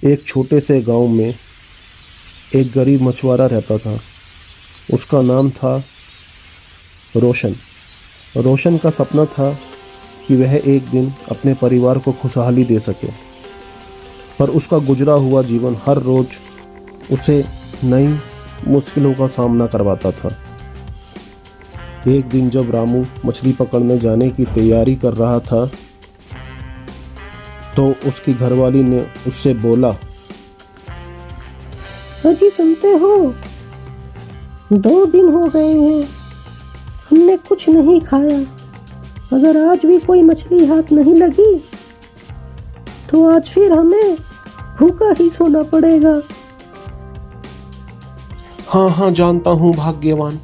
एक छोटे से गांव में एक गरीब मछुआरा रहता था। उसका नाम था रोशन। रोशन का सपना था कि वह एक दिन अपने परिवार को खुशहाली दे सके, पर उसका गुजरा हुआ जीवन हर रोज उसे नई मुश्किलों का सामना करवाता था। एक दिन जब रामू मछली पकड़ने जाने की तैयारी कर रहा था तो उसकी घरवाली ने उससे बोला, अजी सुनते हो, 2 दिन हो गए हैं हमने कुछ नहीं खाया। अगर आज भी कोई मछली हाथ नहीं लगी तो आज फिर हमें भूखा ही सोना पड़ेगा। हाँ हाँ जानता हूँ भाग्यवान,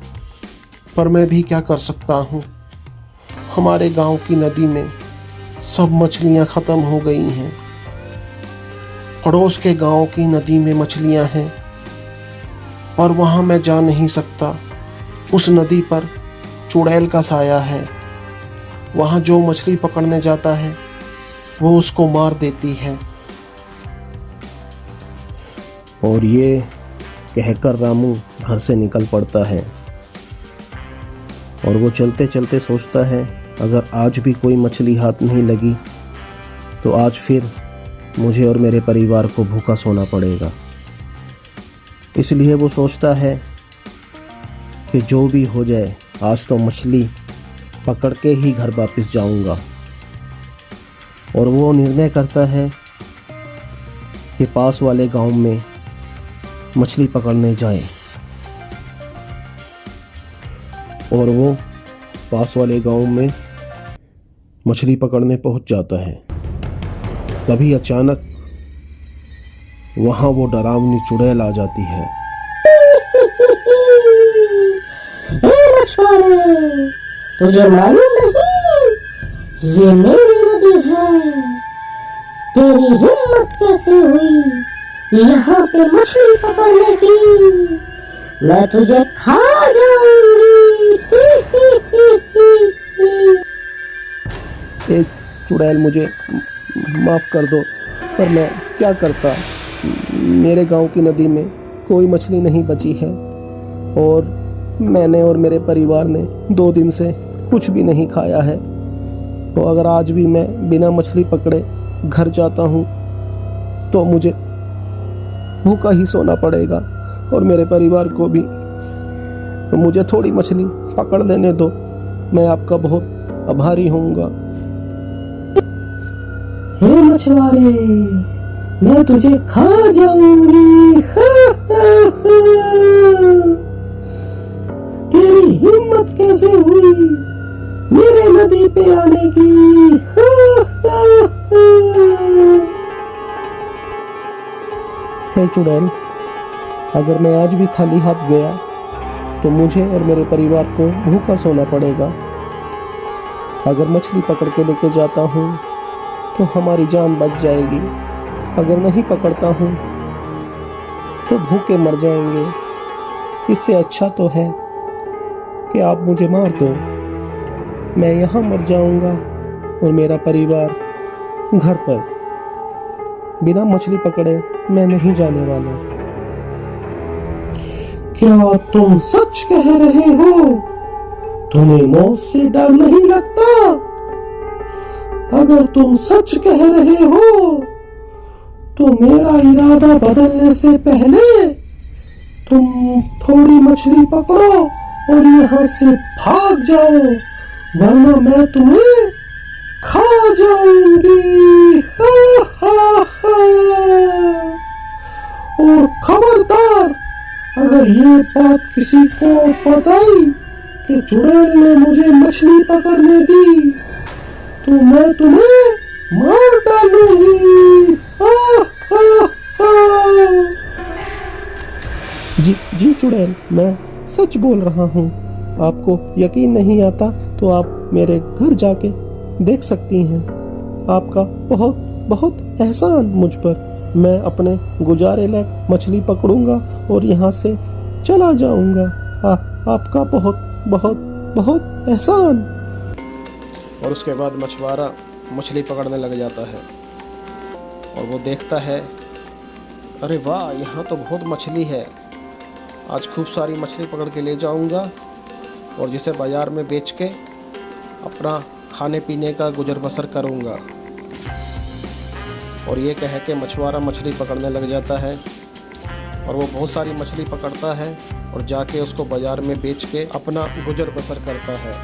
पर मैं भी क्या कर सकता हूँ। हमारे गांव की नदी में सब मछलियाँ खत्म हो गई हैं। पड़ोस के गांव की नदी में मछलियाँ हैं और वहाँ मैं जा नहीं सकता। उस नदी पर चुड़ैल का साया है। वहाँ जो मछली पकड़ने जाता है वो उसको मार देती है। और ये कहकर रामू घर से निकल पड़ता है और वो चलते चलते सोचता है, अगर आज भी कोई मछली हाथ नहीं लगी तो आज फिर मुझे और मेरे परिवार को भूखा सोना पड़ेगा। इसलिए वो सोचता है कि जो भी हो जाए आज तो मछली पकड़ के ही घर वापस जाऊंगा। और वो निर्णय करता है कि पास वाले गांव में मछली पकड़ने जाए। और वो पास वाले गांव में मछली पकड़ने पहुंच जाता है। तभी अचानक वहां वो डरावनी चुड़ैल आ जाती है। मछुआरे, तुझे मालूम नहीं ये मेरी नदी है। तेरी हिम्मत कैसे हुई यहाँ पे मछली पकड़ने की? मैं तुझे खा जाऊंगी। एक चुड़ैल, मुझे माफ़ कर दो, पर मैं क्या करता। मेरे गांव की नदी में कोई मछली नहीं बची है और मैंने और मेरे परिवार ने 2 दिन से कुछ भी नहीं खाया है। तो अगर आज भी मैं बिना मछली पकड़े घर जाता हूँ तो मुझे भूखा ही सोना पड़ेगा और मेरे परिवार को भी। तो मुझे थोड़ी मछली पकड़ लेने दो, मैं आपका बहुत आभारी होऊंगा। हे मछुआरे, मैं तुझे खा जाऊंगी। तेरी हिम्मत कैसे हुई मेरे नदी पे आने की? हे चुड़ैल, अगर मैं आज भी खाली हाथ गया तो मुझे और मेरे परिवार को भूखा सोना पड़ेगा। अगर मछली पकड़ के लेके जाता हूँ तो हमारी जान बच जाएगी, अगर नहीं पकड़ता हूँ तो भूखे मर जाएंगे। इससे अच्छा तो है कि आप मुझे मार दो, मैं यहाँ मर जाऊँगा और मेरा परिवार घर पर। बिना मछली पकड़े मैं नहीं जाने वाला। क्या तुम सच कह रहे हो? तुम्हें मौत से डर नहीं लगता? अगर तुम सच कह रहे हो तो मेरा इरादा बदलने से पहले तुम थोड़ी मछली पकड़ो और यहाँ से भाग जाओ, वरना मैं तुम्हें खा जाऊंगी। और खबरदार, अगर ये बात किसी को बताई कि चुड़ैल ने मुझे मछली पकड़ने दी तो मैं तुम्हें मार डालूंगी। जी चुड़ैल, मैं सच बोल रहा हूँ। आपको यकीन नहीं आता तो आप मेरे घर जाके देख सकती हैं। आपका बहुत बहुत एहसान मुझ पर। मैं अपने गुजारे लायक मछली पकड़ूंगा और यहाँ से चला जाऊंगा। आपका बहुत बहुत बहुत एहसान। और उसके बाद मछुआरा मछली पकड़ने लग जाता है और वो देखता है अरे वाह, यहाँ तो बहुत मछली है। आज खूब सारी मछली पकड़ के ले जाऊंगा और जिसे बाज़ार में बेच के अपना खाने पीने का गुजर बसर करूंगा। और ये कह के मछुआरा मछली पकड़ने लग जाता है और वो बहुत सारी मछली पकड़ता है और जाके उसको बाज़ार में बेच के अपना गुजर बसर करता है।